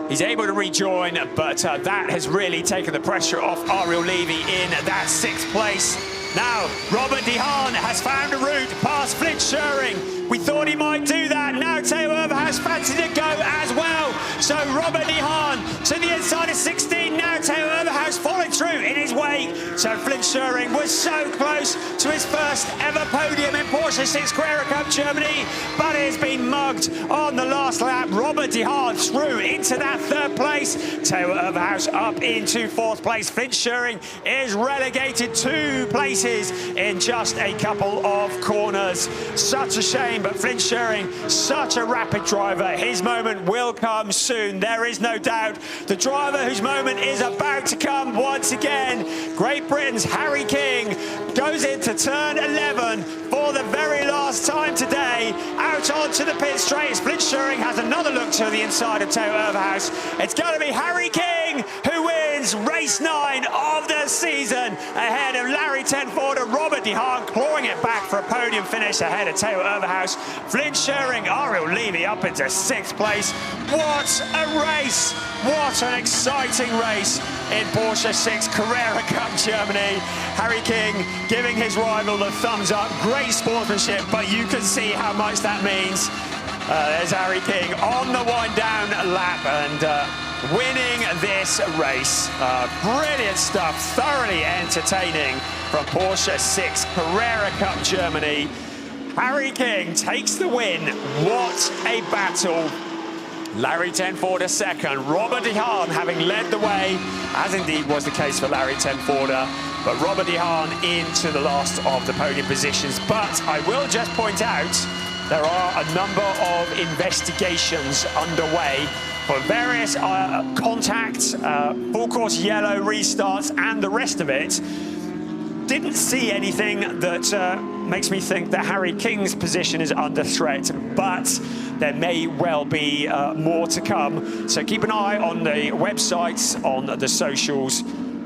He's able to rejoin, but that has really taken the pressure off Ariel Levy in that 6th place. Now, Robert De Haan has found a route past Flint Schuring. We thought he might do that. Now Theo Overhaus fancies to go as well. So Robert De Haan to the inside of 16. Now Theo Overhaus followed through in his wake. So Flint Schering was so close to his first ever podium in Porsche Sixt Carrera Cup Germany, but it has been mugged on the last lap. Robert de Haan through into that third place. Theo Overhaus up into fourth place. Flint Schering is relegated 2 places in just a couple of corners. Such a shame, but Flint Schering, such a rapid driver. His moment will come soon. There is no doubt. The driver whose moment is about to come once again. Great Britain's Harry King goes into turn 11 for the very last time today. Out onto the pit straight. Flint Schering has another look to the inside of Theo Overhaus. It's going to be Harry King who wins race 9 of the season, ahead of Larry Tenford and Robert de Haan, clawing it back for a podium finish ahead of Theo Overhaus. Flint Schering, Ariel Levy up into 6th place. What a race! What an exciting race in Porsche Sixt Carrera Cup Germany. Harry King giving his rival the thumbs up. Great sportsmanship, but you can see how much that means. There's Harry King on the wind down lap and winning this race. Brilliant stuff, thoroughly entertaining from Porsche Sixt Carrera Cup Germany. Harry King takes the win. What a battle. Larry Tenford a second, Robert de Haan having led the way, as indeed was the case for Larry Tenford, but Robert de Haan into the last of the podium positions. But I will just point out, there are a number of investigations underway for various contacts, full course yellow restarts and the rest of it. Didn't see anything that makes me think that Harry King's position is under threat, but there may well be more to come. So keep an eye on the websites, on the socials.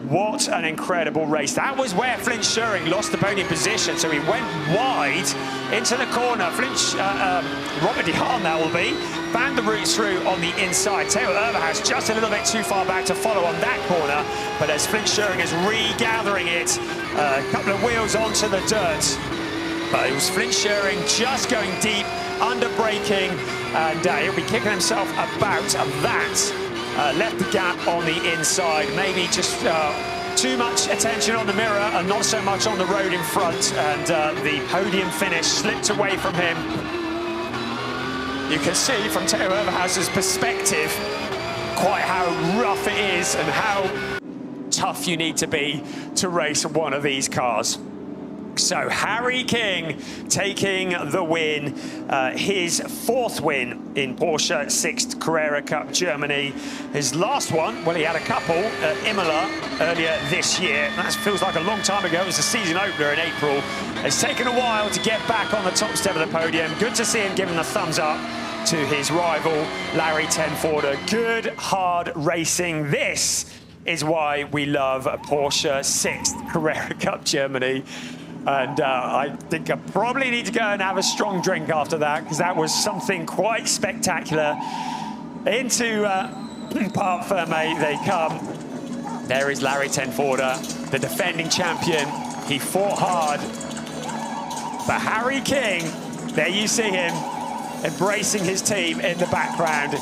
What an incredible race. That was where Flint Schering lost the podium position, so he went wide into the corner. Robert de Haan, that will be, found the route through on the inside. Theo Overhaus just a little bit too far back to follow on that corner, but as Flint Schering is regathering it, a couple of wheels onto the dirt. But it was Flint Schering just going deep, under braking, and he'll be kicking himself about that. Left the gap on the inside, maybe just too much attention on the mirror and not so much on the road in front, and the podium finish slipped away from him. You can see from Theo Overhaus's perspective quite how rough it is and how tough you need to be to race one of these cars. So Harry King taking the win, his 4th win in Porsche Sixt Carrera Cup Germany. His last one, well, he had a couple at Imola earlier this year. That feels like a long time ago. It was the season opener in April. It's taken a while to get back on the top step of the podium. Good to see him giving the thumbs up to his rival, Larry Tenford. Good, hard racing. This is why we love Porsche Sixt Carrera Cup Germany. And I think I probably need to go and have a strong drink after that, because that was something quite spectacular. Into Parc Fermé they come. There is Larry Tenford, the defending champion. He fought hard. But Harry King, there you see him, embracing his team in the background.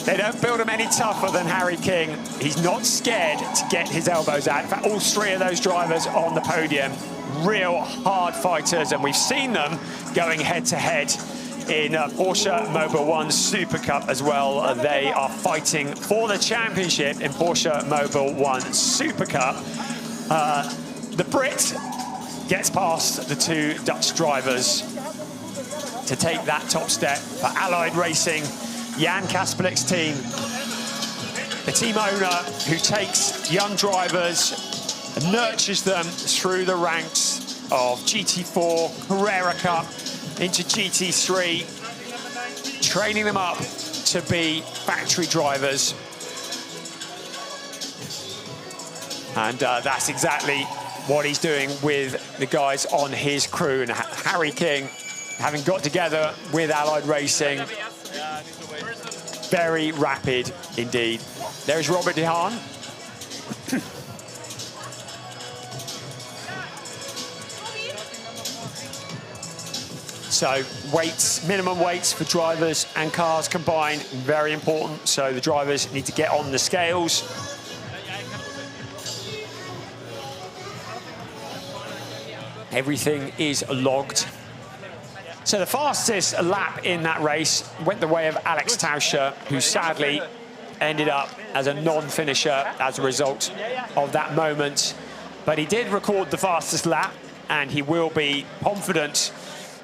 They don't build him any tougher than Harry King. He's not scared to get his elbows out. In fact, all 3 of those drivers on the podium, real hard fighters, and we've seen them going head-to-head in Porsche Mobil 1 Super Cup as well. They are fighting for the championship in Porsche Mobil 1 Super Cup. The Brit gets past the 2 Dutch drivers to take that top step for Allied Racing. Jan Kaspelik's team, the team owner who takes young drivers and nurtures them through the ranks of GT4, Carrera Cup, into GT3, training them up to be factory drivers. And that's exactly what he's doing with the guys on his crew. And Harry King, having got together with Allied Racing, very rapid indeed. There's Robert de Haan. So weights, minimum weights for drivers and cars combined, very important. So the drivers need to get on the scales. Everything is logged. So the fastest lap in that race went the way of Alex Tauscher, who sadly ended up as a non-finisher as a result of that moment. But he did record the fastest lap, and he will be confident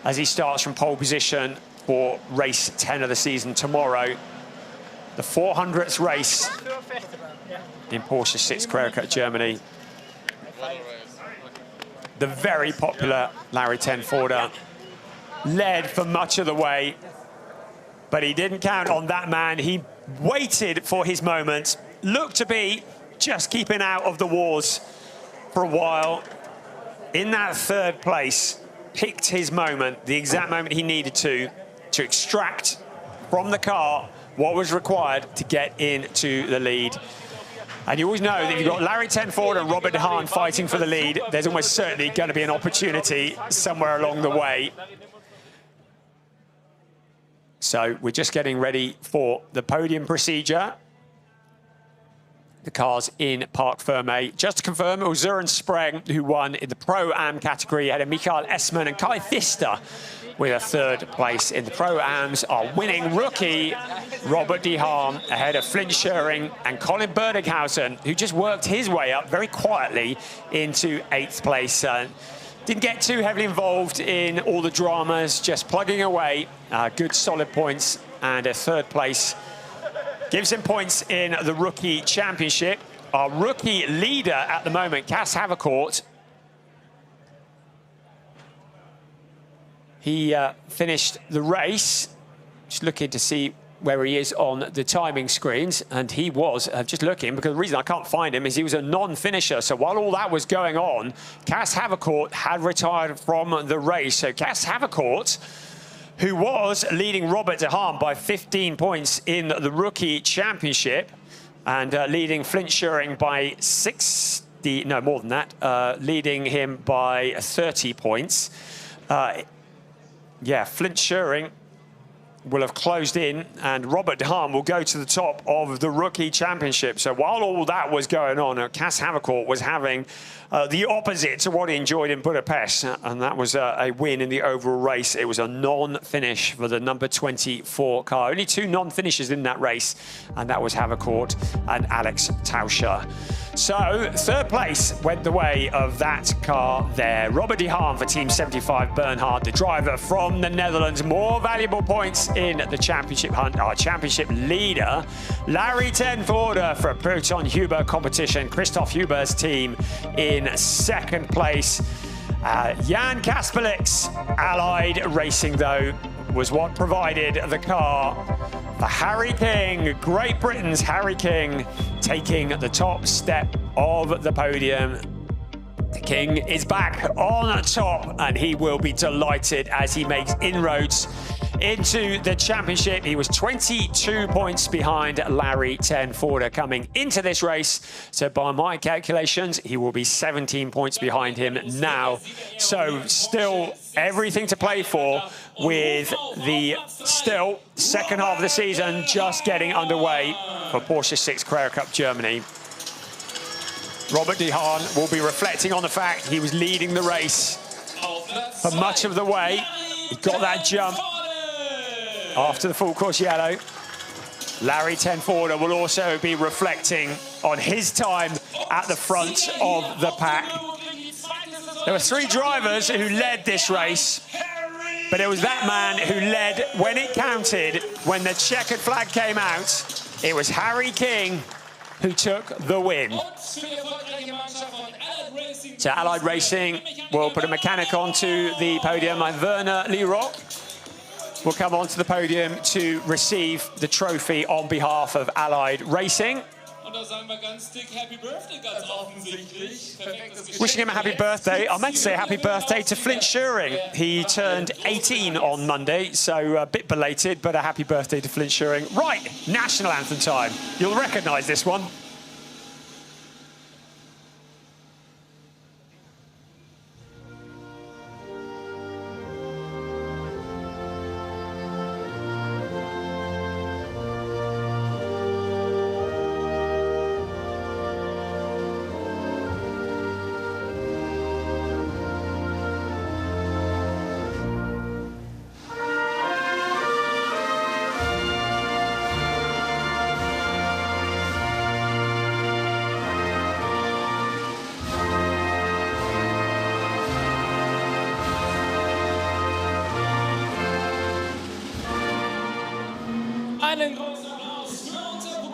as he starts from pole position for race 10 of the season tomorrow. The 400th race in Porsche Sixt Carrera, Germany. The very popular Larry Tenforder led for much of the way, but he didn't count on that man. He waited for his moment, looked to be just keeping out of the wars for a while. In that third place, picked his moment, the exact moment he needed to extract from the car what was required to get into the lead. And you always know that if you've got Larry Tenforder and Robert de Haan fighting for the lead, there's almost certainly going to be an opportunity somewhere along the way. So we're just getting ready for the podium procedure. The car's in Park Fermé. Just to confirm, it was Søren Spreng who won in the Pro-Am category. Had a Michael Esman and Kai Pfister with a third place in the Pro-Ams. Our winning rookie, Robert de Haan, ahead of Flint Schering and Colin Berdighausen, who just worked his way up very quietly into 8th place. Didn't get too heavily involved in all the dramas, just plugging away. Good solid points, and a third place gives him points in the Rookie Championship. Our rookie leader at the moment, Cas Havercourt. He finished the race, just looking to see where he is on the timing screens, and he was just looking, because the reason I can't find him is he was a non-finisher. So while all that was going on, Cas Havercourt had retired from the race. So Cas Havercourt, who was leading Robert de Haan by 15 points in the Rookie Championship, and leading Flint Schering by 60, no, more than that, leading him by 30 points. Yeah, Flint Schering will have closed in, and Robert de Haan will go to the top of the Rookie Championship. So while all that was going on, Cas Havercourt was having the opposite to what he enjoyed in Budapest, and that was a win in the overall race. It was a non-finish for the number 24 car. Only 2 non-finishes in that race, and that was Havercourt and Alex Tauscher. So third place went the way of that car there. Robert de Haan for Team 75 Bernhard, the driver from the Netherlands. More valuable points in the championship hunt. Our championship leader, Larry Tenforder for Proton Huber competition. Christoph Huber's team in second place. Jan Kasperlik's Allied Racing, though, was what provided the car for Harry King. Great Britain's Harry King taking the top step of the podium. The King is back on top, and he will be delighted as he makes inroads into the championship. He was 22 points behind Larry Tenforder coming into this race. So by my calculations, he will be 17 points behind him now. So still everything to play for, with the still second half of the season just getting underway for Porsche Sixt Carrera Cup Germany. Robert de Haan will be reflecting on the fact he was leading the race for much of the way. He got that jump after the full course yellow. Larry Tenforder will also be reflecting on his time at the front of the pack. There were 3 drivers who led this race, but it was that man who led when it counted. When the checkered flag came out, it was Harry King who took the win. So Allied Racing will put a mechanic onto the podium, and Werner Lerock will come onto the podium to receive the trophy on behalf of Allied Racing. Wishing him a happy birthday. I meant to say happy birthday to Flint Schering. He turned 18 on Monday, so a bit belated, but a happy birthday to Flint Schering. Right, national anthem time. You'll recognise this one.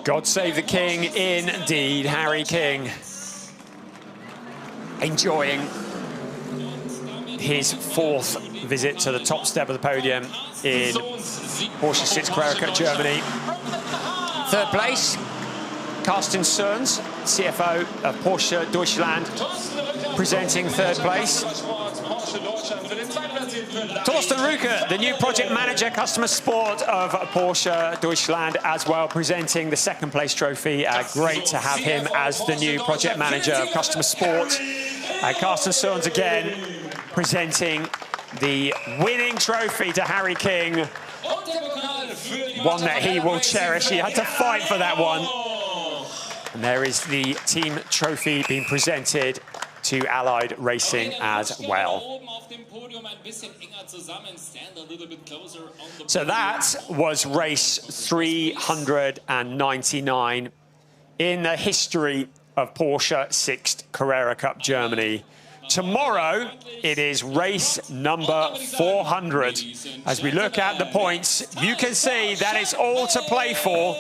God save the king, indeed, Harry King. Enjoying his 4th visit to the top step of the podium in Porsche Sixt Carrera, Germany. 3rd place, Carsten Soerns, CFO of Porsche Deutschland, presenting 3rd place. Thorsten Rüke, the new project manager, customer sport of Porsche Deutschland, as well, presenting the 2nd place trophy. Great to have him as the new project manager of customer sport. Carsten Soerns again presenting the winning trophy to Harry King. One that he will cherish. He had to fight for that one. And there is the team trophy being presented to Allied Racing as well. So that was race 399 in the history of Porsche Sixt Carrera Cup Germany. Tomorrow, it is race number 400. As we look at the points, you can see that it's all to play for.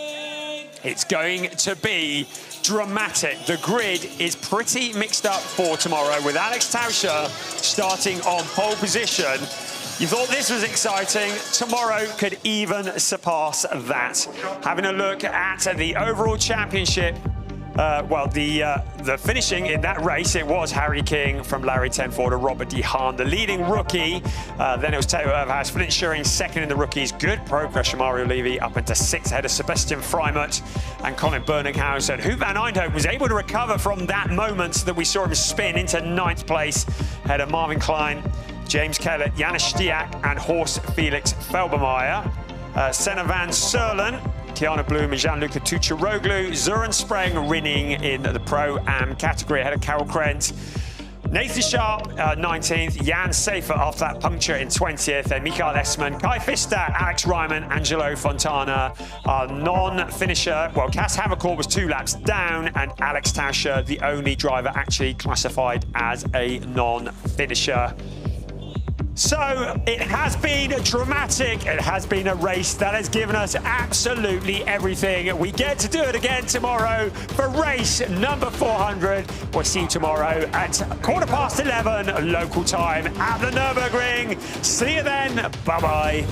It's going to be dramatic. The grid is pretty mixed up for tomorrow, with Alex Tauscher starting on pole position. You thought this was exciting. Tomorrow could even surpass that. Having a look at the overall championship, the finishing in that race, it was Harry King from Larry Tenford and Robert De Haan, the leading rookie. Then it was Theo Ervas, Flint Schuring second in the rookies. Good progress from Mario Levy up into 6th ahead of Sebastian Freimut and Colin Berninghausen. Huub van Eindhoven was able to recover from that moment that we saw him spin into 9th place ahead of Marvin Klein, James Kellett, Janis Stiak and Horst Felix Felbermeier. Senna van Serlen, Kiana Bloom and Gianluca Tucciaroglu, Zoran Spreng winning in the Pro-Am category ahead of Carol Krent. Nathan Sharp, 19th, Jan Safer after that puncture in 20th, then Michael Essmann, Kai Pfister, Alex Ryman, Angelo Fontana. Our non-finisher, well, Cass Havercourt was 2 laps down, and Alex Tauscher, the only driver actually classified as a non-finisher. So it has been dramatic. It has been a race that has given us absolutely everything. We get to do it again tomorrow for race number 400. We'll see you tomorrow at 11:15 local time at the Nürburgring. See you then. Bye-bye.